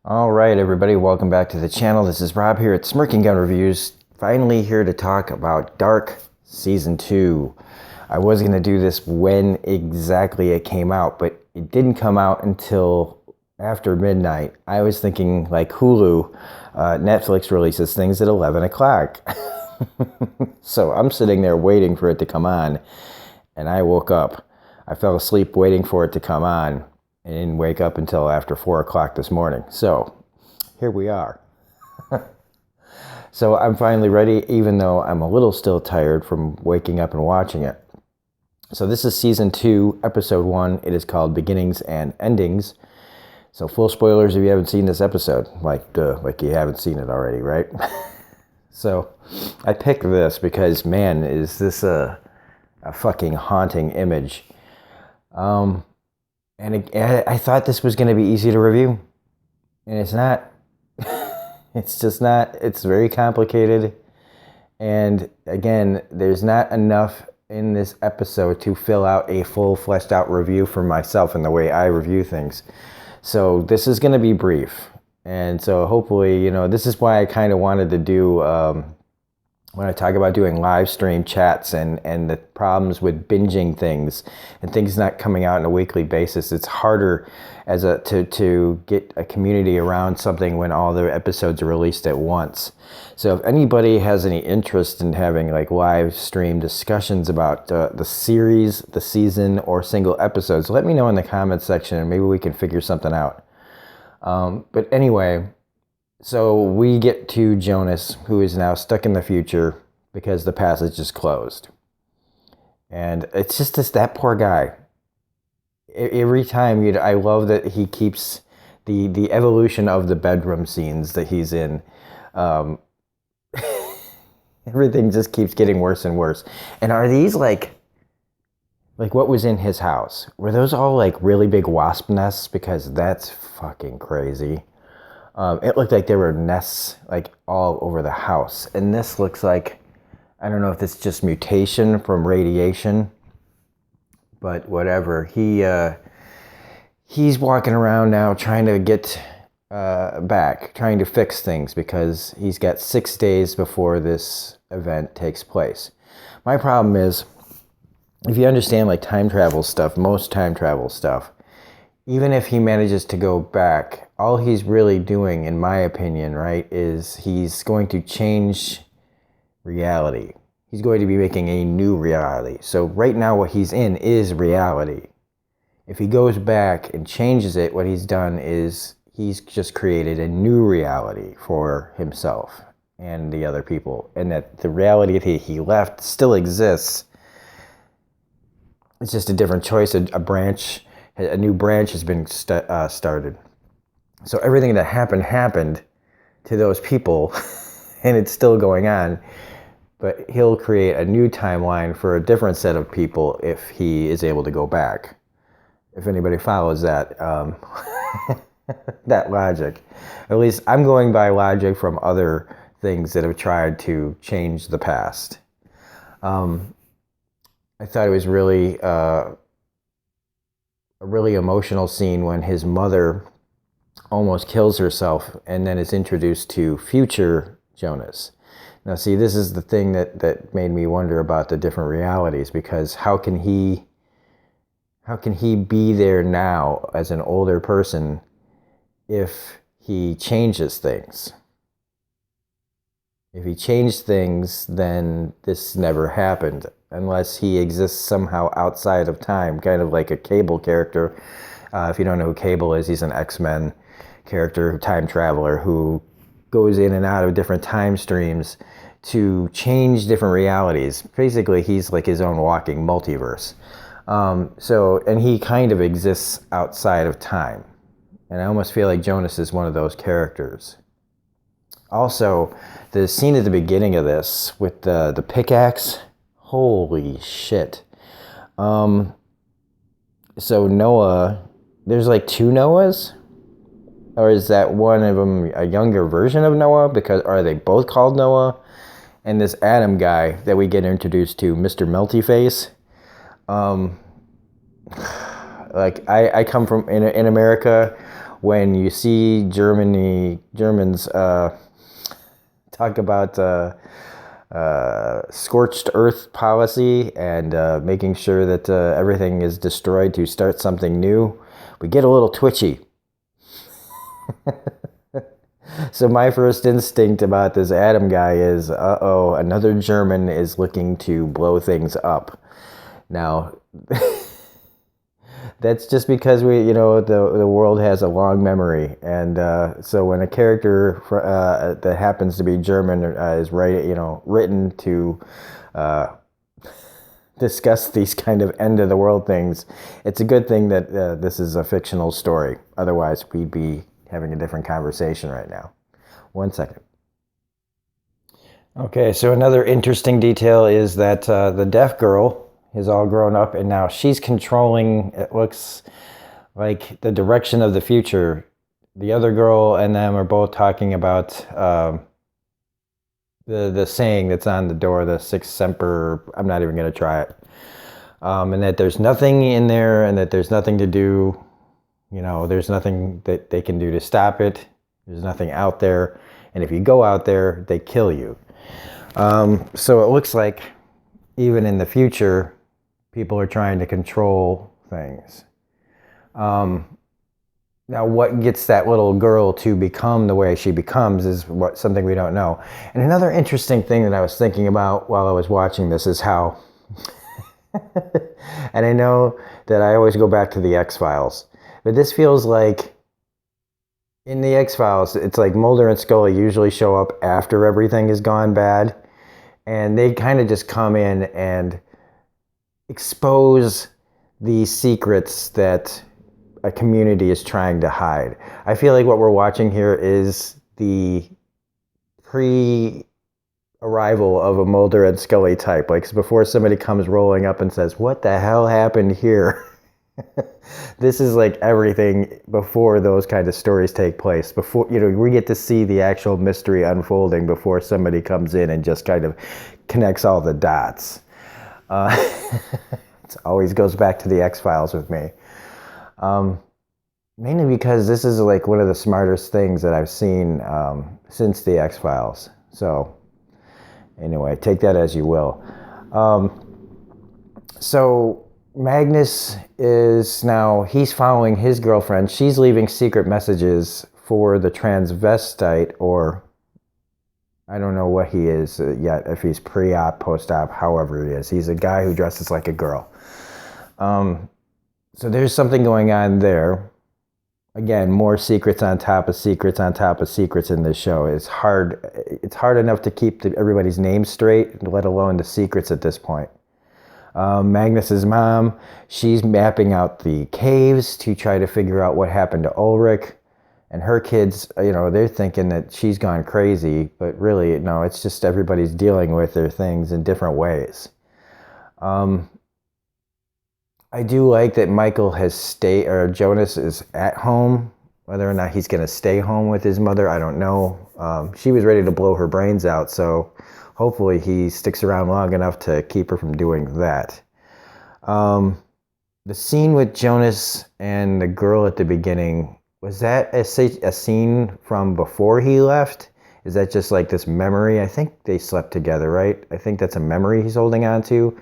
All right, everybody, welcome back to the channel. This is Rob here at Smirking Gun Reviews. Finally here to talk about Dark Season 2. I was going to do this when exactly it came out, but it didn't come out until after midnight. I was thinking like Hulu, Netflix releases things at 11 o'clock. So I'm sitting there waiting for it to come on, and I woke up. I fell asleep waiting for it to come on. I didn't wake up until after 4 o'clock this morning. So here we are. So I'm finally ready, even though I'm a little still tired from waking up and watching it. So this is Season 2, Episode 1. It is called Beginnings and Endings. So full spoilers if you haven't seen this episode. Like you haven't seen it already, right? So I picked this because, man, is this a fucking haunting image. And I thought this was going to be easy to review, and it's not. It's just not. It's very complicated, and again, there's not enough in this episode to fill out a full, fleshed-out review for myself and the way I review things. So this is going to be brief, and so hopefully, this is why I kind of wanted to do, when I talk about doing live stream chats and the problems with binging things and things not coming out on a weekly basis, it's harder to get a community around something when all the episodes are released at once. So if anybody has any interest in having like live stream discussions about the series, the season, or single episodes, let me know in the comments section and maybe we can figure something out. But anyway, so we get to Jonas, who is now stuck in the future because the passage is closed. And it's just that poor guy. Every time, I love that he keeps the evolution of the bedroom scenes that he's in. Everything just keeps getting worse and worse. And are these like what was in his house? Were those all like really big wasp nests? Because that's fucking crazy. It looked like there were nests like all over the house. And this looks like, I don't know if it's just mutation from radiation, but whatever. He's walking around now trying to get back, trying to fix things because he's got 6 days before this event takes place. My problem is, if you understand like time travel stuff, most time travel stuff, even if he manages to go back, all he's really doing, in my opinion, right, is he's going to change reality. He's going to be making a new reality. So right now what he's in is reality. If he goes back and changes it, what he's done is he's just created a new reality for himself and the other people. And that the reality that he left still exists. It's just a different choice, a new branch has been started. So everything that happened to those people, and it's still going on, but he'll create a new timeline for a different set of people if he is able to go back. If anybody follows that, that logic. At least I'm going by logic from other things that have tried to change the past. I thought it was really a really emotional scene when his mother almost kills herself and then is introduced to future Jonas. Now see, this is the thing that made me wonder about the different realities, because how can he be there now as an older person if he changes things? If he changed things, then this never happened, unless he exists somehow outside of time, kind of like a Cable character. If you don't know who Cable is, he's an X-Men character, time traveler, who goes in and out of different time streams to change different realities. Basically, he's like his own walking multiverse. And he kind of exists outside of time. And I almost feel like Jonas is one of those characters. Also, the scene at the beginning of this with the pickaxe, holy shit. So Noah, there's like two Noahs? Or is that one of them a younger version of Noah? Because are they both called Noah? And this Adam guy that we get introduced to, Mr. Melty Face. Like I come from in America when you see Germans talk about scorched earth policy and making sure that everything is destroyed to start something new, we get a little twitchy. So my first instinct about this Adam guy is, uh-oh, another German is looking to blow things up. Now, that's just because the world has a long memory, and so when a character that happens to be German is written to discuss these kind of end of the world things, it's a good thing that this is a fictional story. Otherwise, we'd be having a different conversation right now. 1 second. Okay, so another interesting detail is that the deaf girl is all grown up, and now she's controlling, it looks like, the direction of the future. The other girl and them are both talking about the saying that's on the door, the Six Semper, I'm not even going to try it, and that there's nothing in there, and that there's nothing to do, there's nothing that they can do to stop it. There's nothing out there, and if you go out there, they kill you. So it looks like even in the future, people are trying to control things. Now, what gets that little girl to become the way she becomes is something we don't know. And another interesting thing that I was thinking about while I was watching this is how, and I know that I always go back to the X-Files, but this feels like, in the X-Files, it's like Mulder and Scully usually show up after everything has gone bad, and they kind of just come in and expose the secrets that a community is trying to hide. I feel like what we're watching here is the pre-arrival of a Mulder and Scully type. Like, before somebody comes rolling up and says, "What the hell happened here?" This is like everything before those kind of stories take place. Before, we get to see the actual mystery unfolding before somebody comes in and just kind of connects all the dots. It always goes back to the X-Files with me. Mainly because this is like one of the smartest things that I've seen since the X-Files. So anyway, take that as you will. So Magnus is now, he's following his girlfriend. She's leaving secret messages for the transvestite, or I don't know what he is yet, if he's pre-op, post-op, however it is. He's a guy who dresses like a girl. So there's something going on there. Again, more secrets on top of secrets on top of secrets in this show. It's hard enough to keep everybody's names straight, let alone the secrets at this point. Magnus's mom, she's mapping out the caves to try to figure out what happened to Ulrich. And her kids, they're thinking that she's gone crazy, but really, no, it's just everybody's dealing with their things in different ways. I do like that Jonas is at home. Whether or not he's going to stay home with his mother, I don't know. She was ready to blow her brains out, so hopefully he sticks around long enough to keep her from doing that. The scene with Jonas and the girl at the beginning, was that a scene from before he left? Is that just like this memory? I think they slept together, right? I think that's a memory he's holding on to.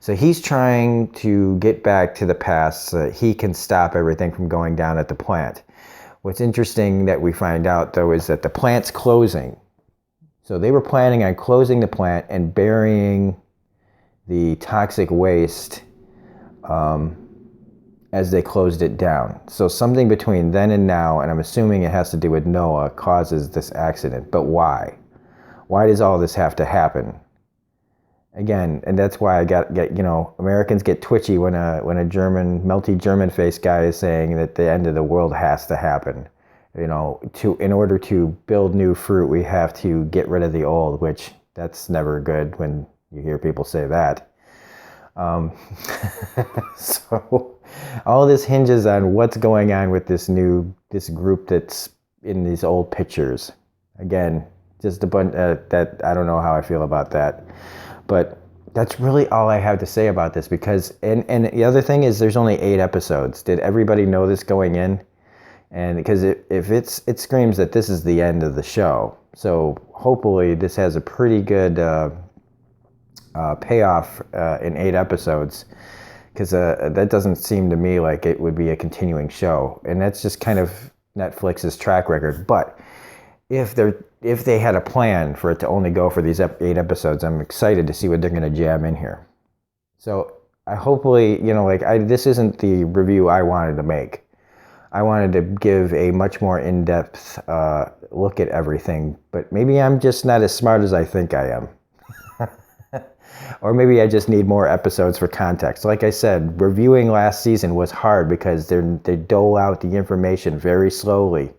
So he's trying to get back to the past so that he can stop everything from going down at the plant. What's interesting that we find out, though, is that the plant's closing. So they were planning on closing the plant and burying the toxic waste as they closed it down. So something between then and now, and I'm assuming it has to do with Noah, causes this accident. But why? Why does all this have to happen? Again, and that's why I get Americans get twitchy when a German, melty German-faced guy is saying that the end of the world has to happen. In order to build new fruit, we have to get rid of the old, which that's never good when you hear people say that. So all this hinges on what's going on with this group that's in these old pictures. Again, just a bunch that I don't know how I feel about that. But that's really all I have to say about this, because and the other thing is there's only 8 episodes. Did everybody know this going in? And because if it screams that this is the end of the show. So hopefully this has a pretty good payoff in 8 episodes, because that doesn't seem to me like it would be a continuing show, and that's just kind of Netflix's track record. But if they had a plan for it to only go for these 8 episodes, I'm excited to see what they're going to jam in here. So I hopefully, this isn't the review I wanted to make. I wanted to give a much more in-depth look at everything, but maybe I'm just not as smart as I think I am. Or maybe I just need more episodes for context. Like I said, reviewing last season was hard because they dole out the information very slowly.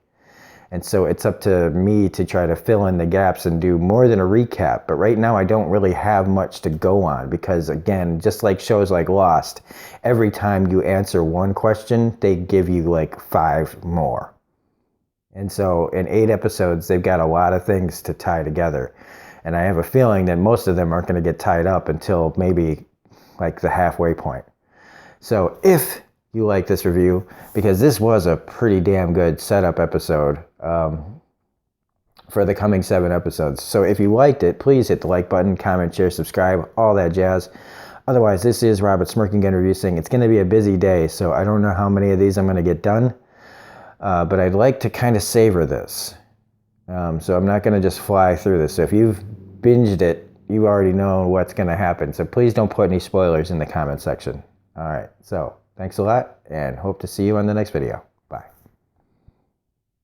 And so it's up to me to try to fill in the gaps and do more than a recap. But right now I don't really have much to go on because, again, just like shows like Lost, every time you answer one question, they give you like 5 more. And so in 8 episodes, they've got a lot of things to tie together. And I have a feeling that most of them aren't going to get tied up until maybe like the halfway point. So if you like this review, because this was a pretty damn good setup episode for the coming 7 episodes. So if you liked it, please hit the like button, comment, share, subscribe, all that jazz. Otherwise, this is Robert Smirking Gun Review saying it's going to be a busy day, so I don't know how many of these I'm going to get done. But I'd like to kind of savor this. So I'm not going to just fly through this. So if you've binged it, you already know what's going to happen. So please don't put any spoilers in the comment section. All right. So thanks a lot, and hope to see you on the next video.